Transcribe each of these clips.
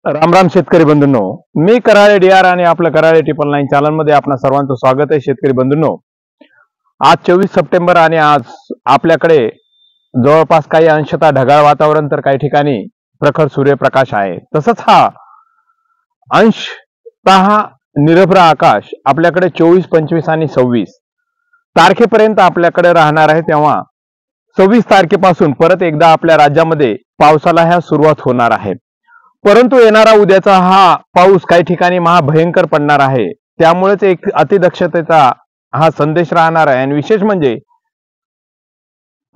राम राम शेतकरी बंधूंनो, मी कराळे डीआर आणि आपलं कराळे 999 चॅनल मध्ये आपणा सर्वांचं स्वागत आहे. शेतकरी बंधूंनो, आज 24 सप्टेंबर आणि आज आपल्याकडे जवळपास काही अंशतः ढगाळ वातावरण तर काही ठिकाणी प्रखर सूर्यप्रकाश आहे. तसंच हा अंशतः निरभ्र आकाश आपल्याकडे 24, 25 आणि 26 तारखेपर्यंत आपल्याकडे राहणार आहे. तेव्हा 26 तारखेपासून परत एकदा आपल्या राज्यामध्ये पावसाला ह्या सुरुवात होणार आहे. परंतु येणारा उद्याचा हा पाऊस काही ठिकाणी महाभयंकर पडणार आहे. त्यामुळेच एक अतिदक्षतेचा हा संदेश राहणार आहे. आणि विशेष म्हणजे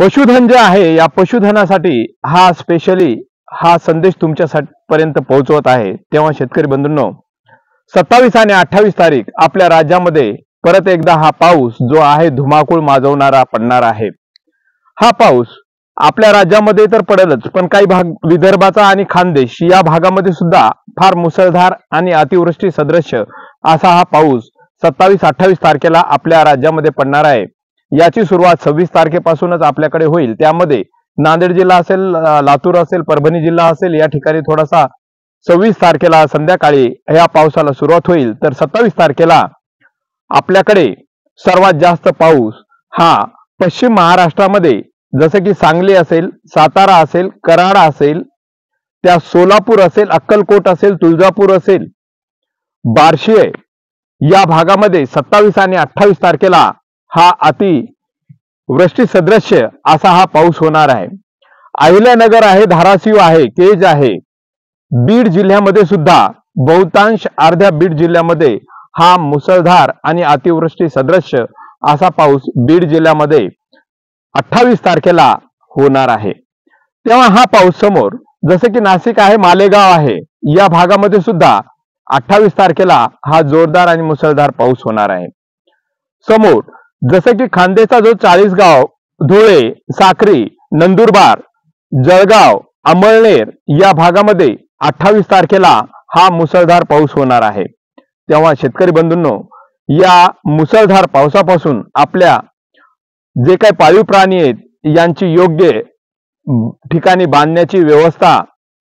पशुधन जे आहे, या पशुधनासाठी हा स्पेशली हा संदेश तुमच्यापर्यंत पोहोचवत आहे. तेव्हा शेतकरी बंधूंनो, 27 आणि 28 तारीख आपल्या राज्यामध्ये परत एकदा हा पाऊस जो आहे धुमाकूळ माजवणारा पडणार आहे. हा पाऊस आपल्या राज्यामध्ये तर पडेलच, पण काही भाग विदर्भाचा आणि खानदेश या भागामध्ये सुद्धा फार मुसळधार आणि अतिवृष्टी सदृश्य असा हा पाऊस 27-28 तारखेला आपल्या राज्यामध्ये पडणार आहे. याची सुरुवात 26 तारखेपासूनच आपल्याकडे होईल. त्यामध्ये नांदेड जिल्हा असेल, लातूर असेल, परभणी जिल्हा असेल, या ठिकाणी थोडासा 26 तारखेला संध्याकाळी या पावसाला सुरुवात होईल. तर 27 तारखेला आपल्याकडे सर्वात जास्त पाऊस हा पश्चिम महाराष्ट्रामध्ये, जसे की सांगली असेल, सातारा असेल, कराड असेल, त्या सोलापूर असेल, अक्कलकोट असेल, तुळजापूर असेल, बार्शी या भागामध्ये 27 आणि 28 तारखेला हा अति वृष्टी सदृश्य असा हा पाऊस होणार आहे. अहिल्यानगर आहे, धाराशिव आहे, केज आहे, बीड जिल्ह्यामध्ये सुद्धा बहुतांश अर्ध्या बीड जिल्ह्यामध्ये हा मुसळधार आणि अतिवृष्टी सदृश्य असा पाऊस बीड जिल्ह्यामध्ये 28 तारखेला होणार आहे. तेव्हा हा पाऊस समोर, जसे की नाशिक आहे, मालेगाव आहे, या भागामध्ये सुद्धा 28 तारखेला हा जोरदार आणि मुसळधार पाऊस होणार आहे. समोर जसे की खानदेशचा जो 40गाव, धुळे, साक्री, नंदुरबार, जळगाव, अमळनेर या भागामध्ये 28 तारखेला हा मुसळधार पाऊस होणार आहे. तेव्हा शेतकरी बंधूंनो, या मुसळधार पावसापासून आपल्या जे काही पाळीव प्राणी आहेत यांची योग्य ठिकाणी बांधण्याची व्यवस्था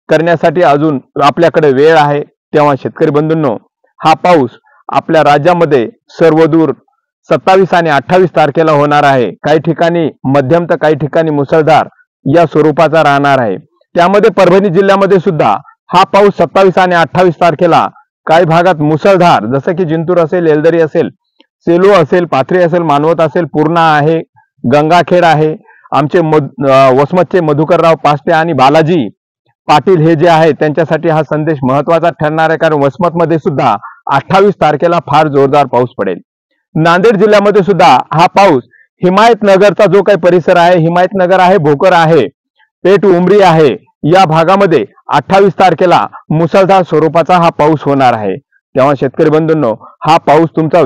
करण्यासाठी अजून आपल्याकडे वेळ आहे. तेव्हा शेतकरी बंधूंनो, हा पाऊस आपल्या राज्यामध्ये सर्वदूर 27 आणि 28 तारखेला होणार आहे. काही ठिकाणी मध्यम तर काही ठिकाणी मुसळधार या स्वरूपाचा राहणार आहे. त्यामध्ये परभणी जिल्ह्यामध्ये सुद्धा हा पाऊस 27 आणि 28 तारखेला काही भागात मुसळधार, जसं की जिंतूर असेल, येलदरी असेल, सेलू असेल, पाथरी असेल, मानवत असेल, पूर्णा आहे, गंगाखेड आहे, आमचे वसमतचे मधुकरराव पास्टे आणि बालाजी पाटील हे जे आहे त्यांच्यासाठी हा संदेश महत्वाचा ठरणार आहे. कारण वसमतमध्ये सुद्धा 28 तारखेला फार जोरदार पाऊस पडेल. नांदेड जिल्ह्यामध्ये सुद्धा हा पाऊस हिमायतनगरचा जो काही परिसर आहे, हिमायतनगर आहे, भोकर आहे, पेठ उमरी आहे, या भागामध्ये 28 तारखेला मुसळधार स्वरूपाचा हा पाऊस होणार आहे. तेव्हा शेतकरी बंधूंनो, हा पाऊस तुमचा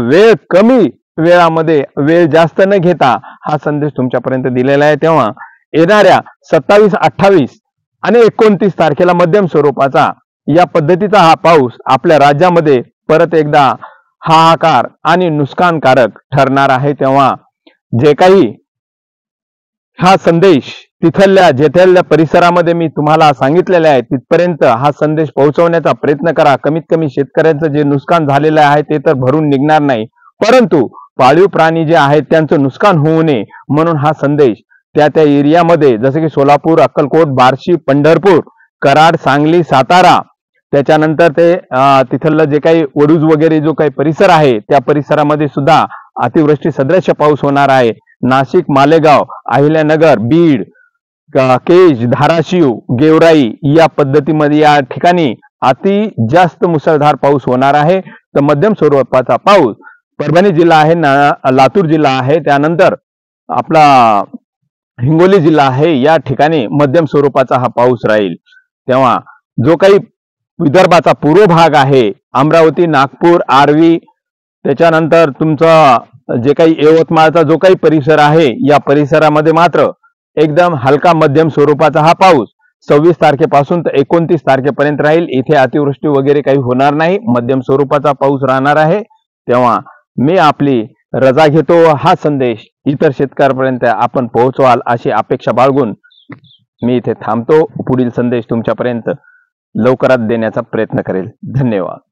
कमी वेळामध्ये वेळ जास्त न घेता हा संदेश तुमच्यापर्यंत दिलेला आहे. तेव्हा येणाऱ्या 27, 28 आणि 29 तारखेला मध्यम स्वरूपाचा या पद्धतीचा हा पाऊस आपल्या राज्यामध्ये परत एकदा हाहाकार आणि नुकसानकारक ठरणार आहे. तेव्हा जे काही हा संदेश तिथल्या जेथल्या परिसरामध्ये मी तुम्हाला सांगितलेला आहे, तिथपर्यंत हा संदेश पोहोचवण्याचा प्रयत्न करा. कमीत कमी शेतकऱ्यांचं जे नुकसान झालेलं आहे ते तर भरून निघणार नाही, परंतु पाळीव प्राणी जे आहेत त्यांचं नुकसान होऊ नये म्हणून हा संदेश त्या एरियामध्ये, जसे की सोलापूर, अक्कलकोट, बार्शी, पंढरपूर, कराड, सांगली, सातारा, त्याच्यानंतर ते तिथलं जे काही वडूज वगैरे जो काही परिसर आहे त्या परिसरामध्ये सुद्धा अतिवृष्टी सदृश्य पाऊस होणार आहे. नाशिक, मालेगाव, अहिल्यानगर, बीड, केज, धाराशिव, गेवराई या पद्धतीमध्ये या ठिकाणी अति जास्त मुसळधार पाऊस होणार आहे. तर मध्यम स्वरूपाचा पाऊस परभणी जिल्हा आहे, लातूर जिल्हा आहे, त्यानंतर आपला हिंगोली जिल्हा आहे, या ठिकाणी मध्यम स्वरूपाचा हा पाऊस राहील. तेव्हा जो काही विदर्भाचा पूर्व भाग आहे, अमरावती, नागपूर, आर्वी, त्याच्यानंतर तुमचा जे काही यवतमाळचा जो काही परिसर आहे, या परिसरामध्ये मात्र एकदम हलका मध्यम स्वरूपाचा हा पाऊस 26 तारखेपासून तर 29 तारखेपर्यंत राहील. इथे अतिवृष्टी वगैरे काही होणार नाही, मध्यम स्वरूपाचा पाऊस राहणार आहे. तेव्हा मी आपली रजा घेतो. हा संदेश इतर शेतकऱ्यांपर्यंत आपण पोहोचवाल अशी अपेक्षा बाळगून मी इथे थांबतो. पुढील संदेश तुमच्यापर्यंत लवकरात देण्याचा प्रयत्न करेल. धन्यवाद.